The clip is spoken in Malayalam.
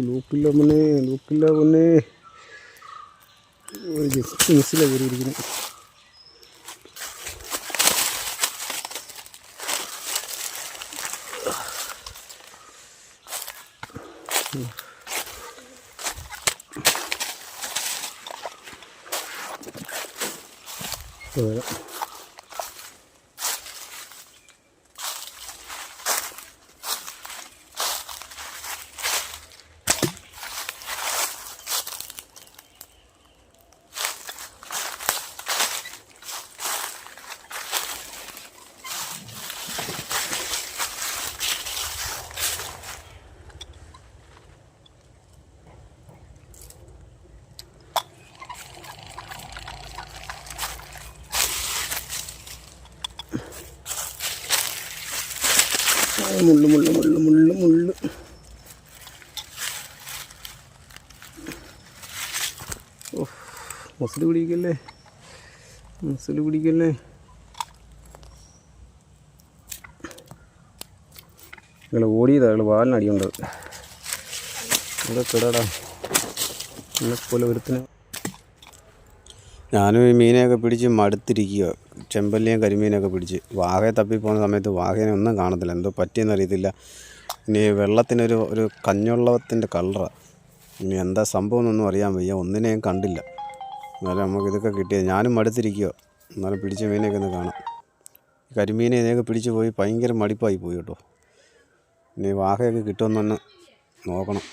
ലോക്കില്ല പൊന്നെ, ലോക്കില്ല പൊന്നെ. ജസ്റ്റ് മിസ്സിലാണ് കയറിയിരിക്കുന്നത്. വരാം. മുള്ളു മുള്ളു മുള്ളു മുള്ളു മുള്ളു. ഓ, മസിൽ പിടിക്കല്ലേ, മസിൽ പിടിക്കല്ലേ. നിങ്ങൾ ഓടിയതാണ്, നിങ്ങൾ വാലിനടിയുണ്ടത്. ഇവിടെ കിടടാ പോലെ ഒരുത്തിന്. ഞാനും ഈ മീനെയൊക്കെ പിടിച്ച് മടുത്തിരിക്കുക. ചെമ്പല്ലിയും കരിമീനൊക്കെ പിടിച്ച് വാഹയെ തപ്പിപ്പോകുന്ന സമയത്ത് വാഹേനെ ഒന്നും കാണത്തില്ല. എന്തോ പറ്റിയെന്ന് അറിയത്തില്ല. ഇനി വെള്ളത്തിനൊരു കഞ്ഞുള്ളത്തിൻ്റെ കളറാണ്. ഇനി എന്താ സംഭവം എന്നൊന്നും അറിയാൻ വയ്യ. ഒന്നിനെയും കണ്ടില്ല. എന്നാലും നമുക്കിതൊക്കെ കിട്ടിയത്. ഞാനും മടുത്തിരിക്കുക. എന്നാലും പിടിച്ച മീനെയൊക്കെ ഒന്ന് കാണാം. കരിമീനെ ഇതിനെയൊക്കെ പിടിച്ച് പോയി ഭയങ്കര മടിപ്പായി പോയി കേട്ടോ. ഇനി വാഹയൊക്കെ കിട്ടുമെന്നൊന്ന് നോക്കണം.